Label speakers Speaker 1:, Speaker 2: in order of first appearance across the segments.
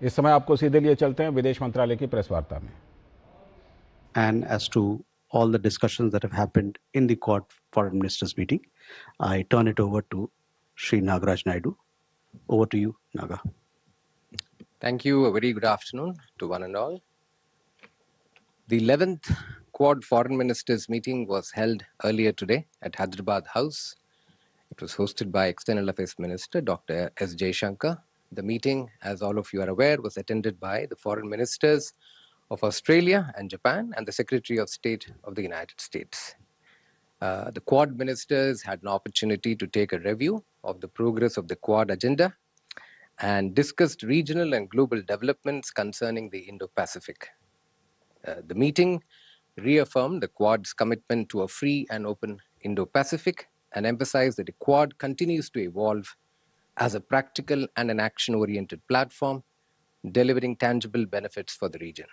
Speaker 1: इस समय आपको सीधे लिए चलते हैं विदेश मंत्रालय की प्रेस वार्ता में।
Speaker 2: And as to all the discussions that have happened in the Quad Foreign Ministers meeting, I turn it over to Sri Nagaraj Naidu. Over to you, Naga.
Speaker 3: Thank you. A very good afternoon to one and all. The 11th Quad Foreign Ministers meeting was held earlier today at Hyderabad House. It was hosted by External Affairs Minister Dr. S. Jaishankar. The meeting, as all of you are aware, was attended by the foreign ministers of Australia and Japan and the Secretary of State of the United States. The Quad ministers had an opportunity to take a review of the progress of the Quad agenda and discussed regional and global developments concerning the Indo-Pacific. The meeting reaffirmed the Quad's commitment to a free and open Indo-Pacific and emphasized that the Quad continues to evolve as a practical and an action-oriented platform, delivering tangible benefits for the region.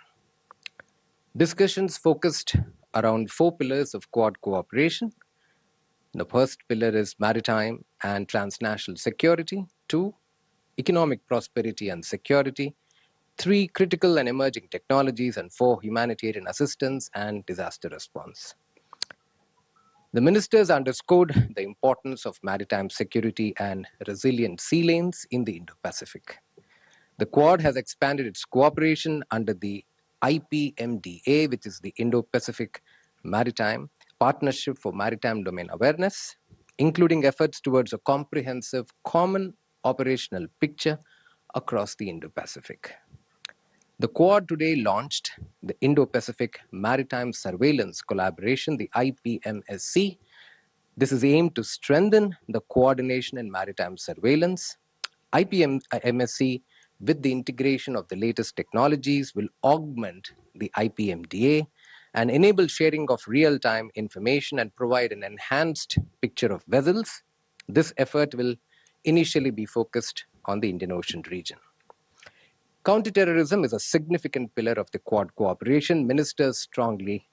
Speaker 3: Discussions focused around 4 pillars of Quad cooperation. The first pillar is maritime and transnational security. 2, economic prosperity and security. 3, critical and emerging technologies. And 4, humanitarian assistance and disaster response. The ministers underscored the importance of maritime security and resilient sea lanes in the Indo-Pacific. The Quad has expanded its cooperation under the IPMDA, which is the Indo-Pacific Maritime Partnership for Maritime Domain Awareness, including efforts towards a comprehensive common operational picture across the Indo-Pacific. The Quad today launched the Indo-Pacific Maritime Surveillance Collaboration, the IPMSC. This is aimed to strengthen the coordination in maritime surveillance. IPMSC, with the integration of the latest technologies, will augment the IPMDA and enable sharing of real-time information and provide an enhanced picture of vessels. This effort will initially be focused on the Indian Ocean region. Counterterrorism is a significant pillar of the Quad cooperation. Ministers strongly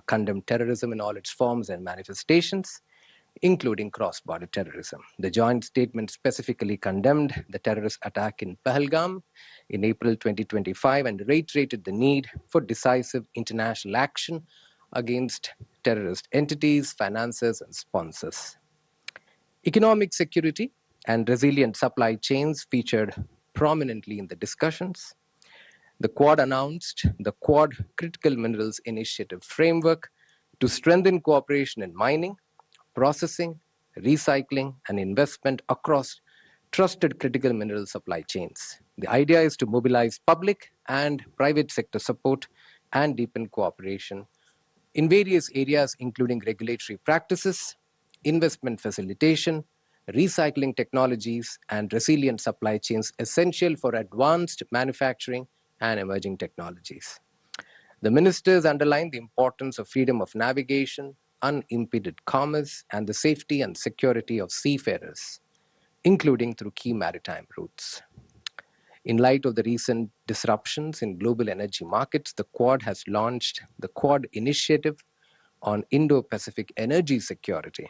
Speaker 3: condemn terrorism in all its forms and manifestations, including cross-border terrorism. The joint statement specifically condemned the terrorist attack in Pahalgam in April 2025 and reiterated the need for decisive international action against terrorist entities, financiers, and sponsors. Economic security and resilient supply chains featured prominently in the discussions. The Quad announced the Quad Critical Minerals Initiative framework to strengthen cooperation in mining, processing, recycling, and investment across trusted critical mineral supply chains. The idea is to mobilize public and private sector support and deepen cooperation in various areas, including regulatory practices, investment facilitation, recycling technologies, and resilient supply chains essential for advanced manufacturing and emerging technologies. The ministers underlined the importance of freedom of navigation, unimpeded commerce, and the safety and security of seafarers, including through key maritime routes. In light of the recent disruptions in global energy markets, the Quad has launched the Quad Initiative on Indo-Pacific Energy Security.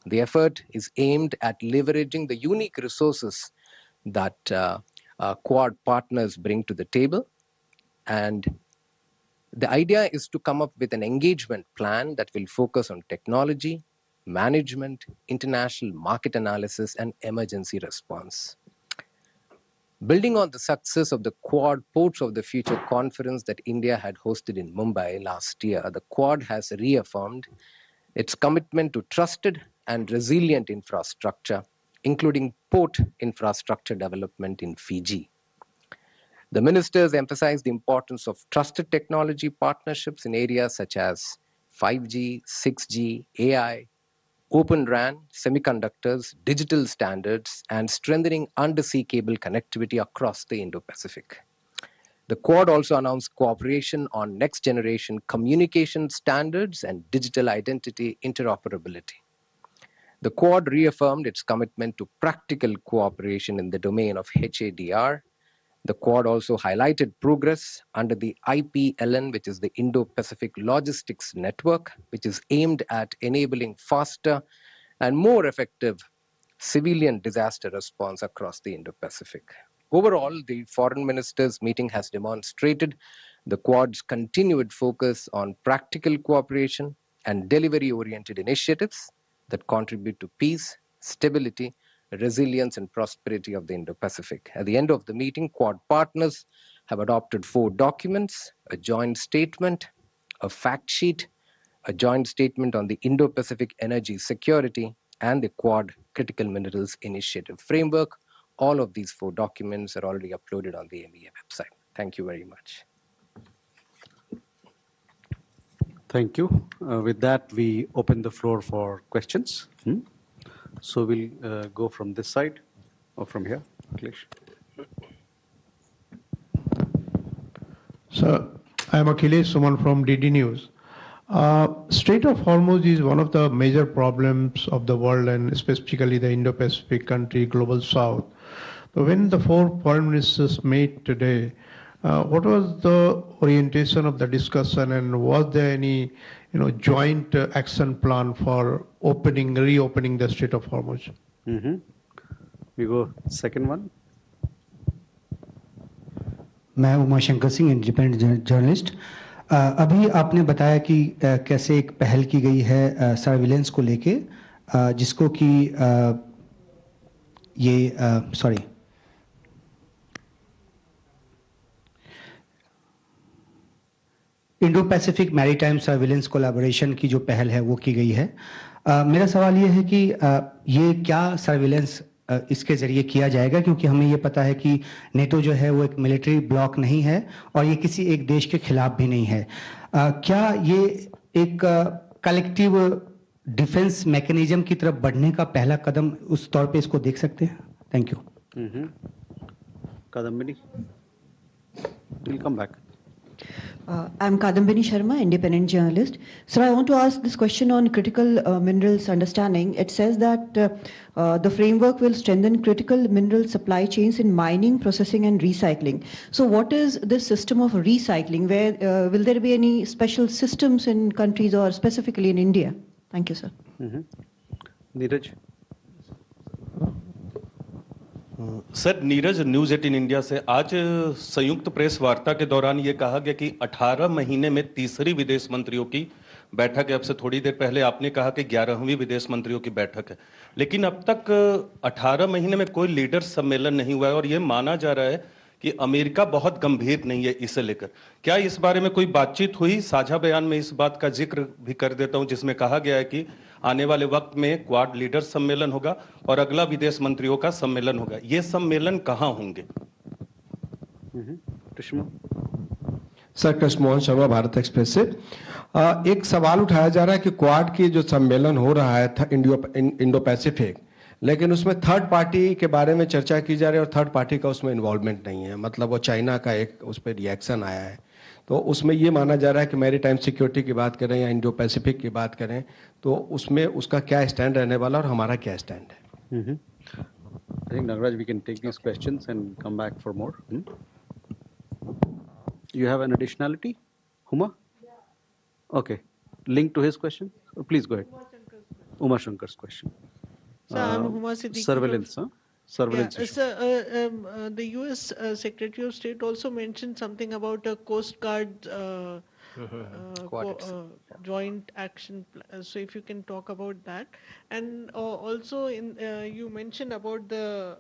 Speaker 3: The effort is aimed at leveraging the unique resources that Quad partners bring to the table, and the idea is to come up with an engagement plan that will focus on technology, management, international market analysis, and emergency response. Building on the success of the Quad Ports of the Future conference that India had hosted in Mumbai last year, the Quad has reaffirmed its commitment to trusted and resilient infrastructure, including port infrastructure development in Fiji. The ministers emphasized the importance of trusted technology partnerships in areas such as 5G, 6G, AI, Open RAN, semiconductors, digital standards, and strengthening undersea cable connectivity across the Indo-Pacific. The Quad also announced cooperation on next-generation communication standards and digital identity interoperability. The Quad reaffirmed its commitment to practical cooperation in the domain of HADR. The Quad also highlighted progress under the IPLN, which is the Indo-Pacific Logistics Network, which is aimed at enabling faster and more effective civilian disaster response across the Indo-Pacific. Overall, the foreign ministers' meeting has demonstrated the Quad's continued focus on practical cooperation and delivery-oriented initiatives that contribute to peace, stability, resilience, and prosperity of the Indo-Pacific. At the end of the meeting, Quad partners have adopted 4 documents: a joint statement, a fact sheet, a joint statement on the Indo-Pacific energy security, and the Quad Critical Minerals Initiative framework. All of these 4 documents are already uploaded on the MEA website. Thank you very much.
Speaker 2: Thank you. With that, we open the floor for questions. So we'll go from this side or from here. Akhilesh.
Speaker 4: So I am Akhilesh Suman from DD News. Strait of Hormuz is one of the major problems of the world and specifically the Indo-Pacific country, Global South. So when the 4 foreign ministers met today, what was the orientation of the discussion and was there any joint action plan for reopening the Strait of Hormuz?
Speaker 2: We go second one.
Speaker 5: मैं Uma Shankar Singh independent journalist. अभी आपने बताया कि कैसे एक पहल की गई है सर्विलेंस को लेके जिसको कि Indo Pacific maritime surveillance collaboration की जो पहल है वो की गई है। मेरा सवाल ये है कि ये क्या सर्विलेंस इसके ज़रिए किया जाएगा, क्योंकि हमें ये पता है कि नेटो जो है वो एक मिलिट्री ब्लॉक नहीं है और ये किसी एक देश के खिलाफ भी नहीं है। क्या ये एक कलेक्टिव डिफेंस मैकेनिज्म की तरफ बढ़ने का पहला कदम उस तौर पे इसको देख सकते हैं? Thank you.
Speaker 2: Kadambini. We'll come back.
Speaker 6: I'm Kadambini Sharma, independent journalist. Sir, I want to ask this question on critical minerals understanding. It says that the framework will strengthen critical mineral supply chains in mining, processing, and recycling. So what is this system of recycling? Where will there be any special systems in countries or specifically in India? Thank you, sir.
Speaker 2: Neeraj.
Speaker 7: Sir, Neeraj, news 18 India से। आज संयुक्त press वार्ता के दौरान ये कहा गया कि 18 महीने में तीसरी विदेश मंत्रियों की बैठक है। अब से थोड़ी देर पहले आपने कहा कि 11वीं विदेश मंत्रियों की बैठक है, लेकिन अब तक 18 महीने में कोई लीडर सम्मेलन नहीं हुआ है और ये माना जा रहा है कि अमेरिका बहुत गंभीर नहीं है इसे लेकर। क्या इस बारे में कोई बातचीत हुई? साझा बयान में इस बात का जिक्र भी कर देता हूं जिसमें कहा गया है कि आने वाले वक्त में क्वाड लीडर सम्मेलन होगा और अगला विदेश मंत्रियों का सम्मेलन होगा। ये सम्मेलन कहां होंगे?
Speaker 8: सर, कृष्णमोहन शर्मा, भारत एक्सप्रेस से। एक सवाल उठाया जा रहा है कि क्वाड की जो सम्मेलन हो रहा है इंडो पैसिफिक, लेकिन उसमें थर्ड पार्टी के बारे में चर्चा की जा रही है और थर्ड पार्टी का उसमें इन्वॉल्वमेंट नहीं है। मतलब वो चाइना का एक उस पर रिएक्शन आया है, तो उसमें ये माना जा रहा है कि मैरीटाइम सिक्योरिटी की बात करें या इंडो पैसिफिक की बात करें तो उसमें उसका क्या स्टैंड रहने वाला और हमारा क्या स्टैंड है।
Speaker 2: I think Nagaraj, we can take these questions and come back for more. You have an additionality, Huma? Okay, linked to his question. Please go ahead. Uma Shankar's question.
Speaker 9: So I'm Huma Siddiqui.
Speaker 2: Surveillance, huh? Surveillance.
Speaker 9: Yeah, the U.S. Secretary of State also mentioned something about a Coast Guard joint action. So if you can talk about that, and also you mentioned about the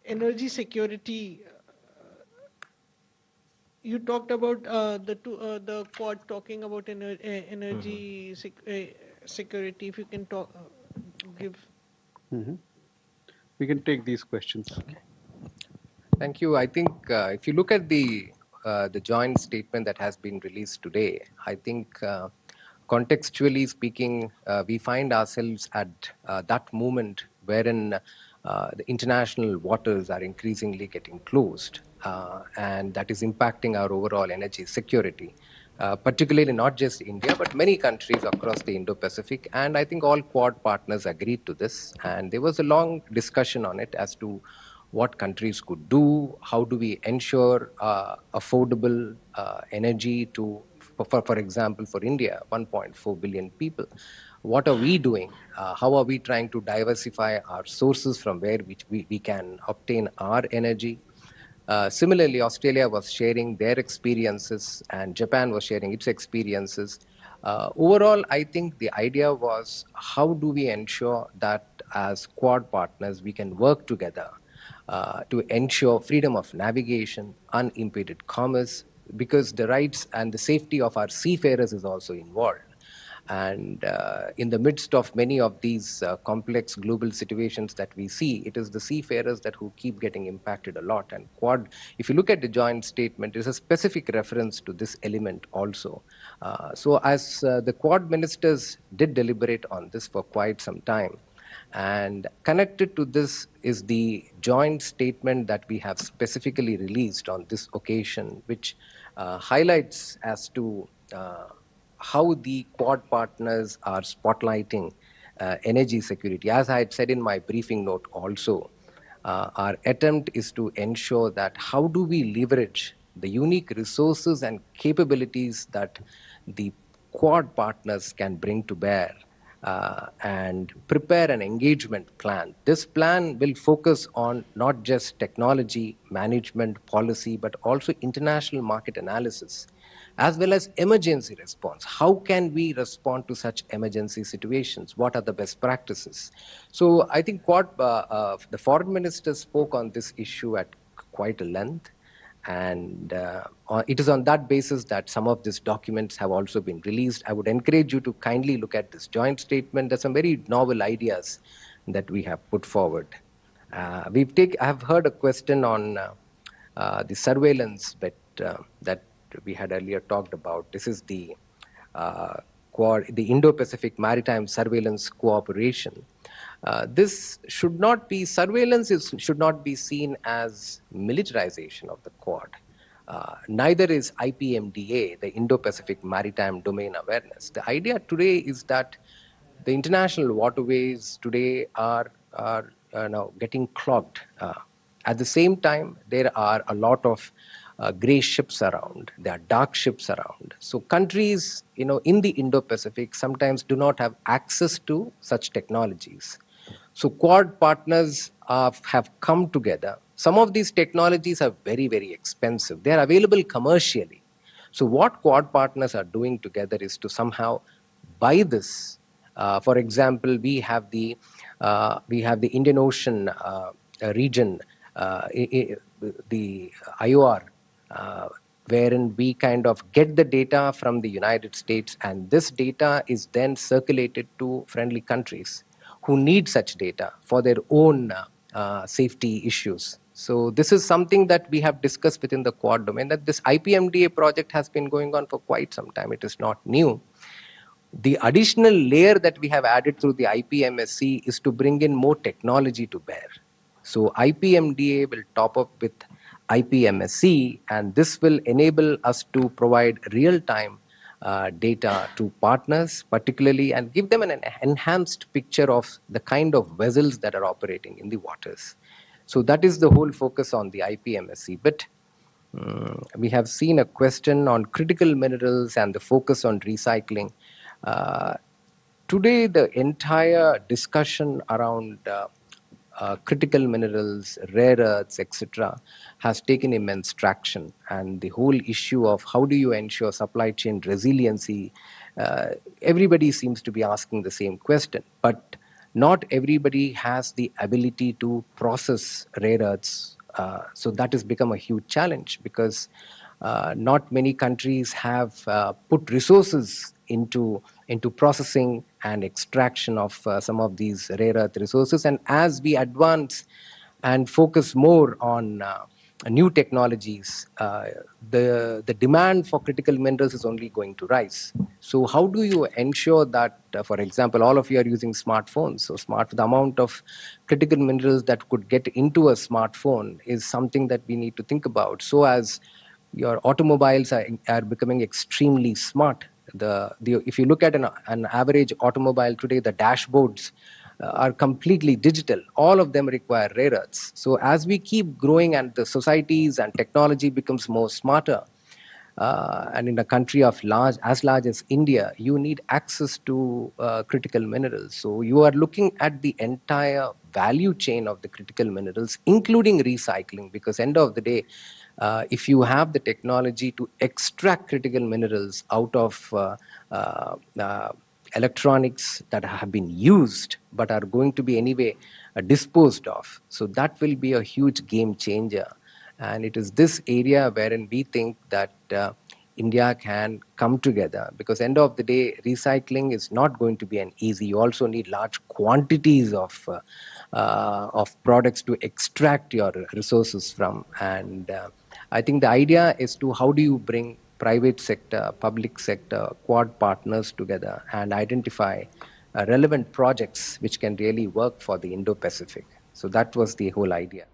Speaker 9: energy security. You talked about the Quad talking about energy security. If you can talk, give.
Speaker 2: We can take these questions.
Speaker 3: Thank you. I think if you look at the joint statement that has been released today, I think contextually speaking, we find ourselves at that moment wherein the international waters are increasingly getting closed, and that is impacting our overall energy security. Particularly not just India, but many countries across the Indo-Pacific. And I think all Quad partners agreed to this. And there was a long discussion on it as to what countries could do, how do we ensure affordable energy to, for example, for India, 1.4 billion people. What are we doing? How are we trying to diversify our sources from where we can obtain our energy? Similarly, Australia was sharing their experiences and Japan was sharing its experiences. Overall, I think the idea was, how do we ensure that as Quad partners we can work together to ensure freedom of navigation, unimpeded commerce, because the rights and the safety of our seafarers is also involved. And in the midst of many of these complex global situations that we see, it is the seafarers that who keep getting impacted a lot. And Quad, if you look at the joint statement, there's a specific reference to this element also. So as the Quad ministers did deliberate on this for quite some time, and connected to this is the joint statement that we have specifically released on this occasion, which highlights as to how the Quad partners are spotlighting energy security. As I had said in my briefing note also, our attempt is to ensure that how do we leverage the unique resources and capabilities that the Quad partners can bring to bear and prepare an engagement plan. This plan will focus on not just technology, management, policy, but also international market analysis, as well as emergency response. How can we respond to such emergency situations? What are the best practices? So I think the foreign minister spoke on this issue at quite a length. And it is on that basis that some of these documents have also been released. I would encourage you to kindly look at this joint statement. There's some very novel ideas that we have put forward. I have heard a question on the surveillance that we had earlier talked about. This is the Indo-Pacific Maritime Surveillance Cooperation. This should not be, should not be seen as militarization of the Quad. Neither is IPMDA, the Indo-Pacific Maritime Domain Awareness. The idea today is that the international waterways today are now getting clogged. At the same time, there are a lot of gray ships around. There are dark ships around. So countries, in the Indo-Pacific sometimes do not have access to such technologies. So Quad partners have come together. Some of these technologies are very, very expensive. They are available commercially. So what Quad partners are doing together is to somehow buy this. For example, we have the Indian Ocean region, the IOR, wherein we kind of get the data from the United States, and this data is then circulated to friendly countries who need such data for their own safety issues. So this is something that we have discussed within the Quad domain, that this IPMDA project has been going on for quite some time. It is not new. The additional layer that we have added through the IPMSC is to bring in more technology to bear. So IPMDA will top up with IPMSC, and this will enable us to provide real-time data to partners particularly, and give them an enhanced picture of the kind of vessels that are operating in the waters. So that is the whole focus on the IPMSC. But we have seen a question on critical minerals and the focus on recycling. Today, the entire discussion around critical minerals, rare earths, etc., has taken immense traction. And the whole issue of how do you ensure supply chain resiliency, everybody seems to be asking the same question. But not everybody has the ability to process rare earths. So that has become a huge challenge, because not many countries have put resources into processing and extraction of some of these rare earth resources. And as we advance and focus more on new technologies, the demand for critical minerals is only going to rise. So how do you ensure that, for example, all of you are using smartphones, so the amount of critical minerals that could get into a smartphone is something that we need to think about. So as your automobiles are becoming extremely smart. If you look at an average automobile today, the dashboards are completely digital. All of them require rare earths. So as we keep growing and the societies and technology becomes more smarter, And in a country of as large as India, you need access to critical minerals. So you are looking at the entire value chain of the critical minerals, including recycling, because end of the day, if you have the technology to extract critical minerals out of electronics that have been used but are going to be anyway disposed of, so that will be a huge game changer. And it is this area wherein we think that India can come together, because end of the day, recycling is not going to be an easy. You also need large quantities of products to extract your resources from. And I think the idea is to how do you bring private sector, public sector, quad partners together and identify relevant projects which can really work for the Indo-Pacific. So that was the whole idea.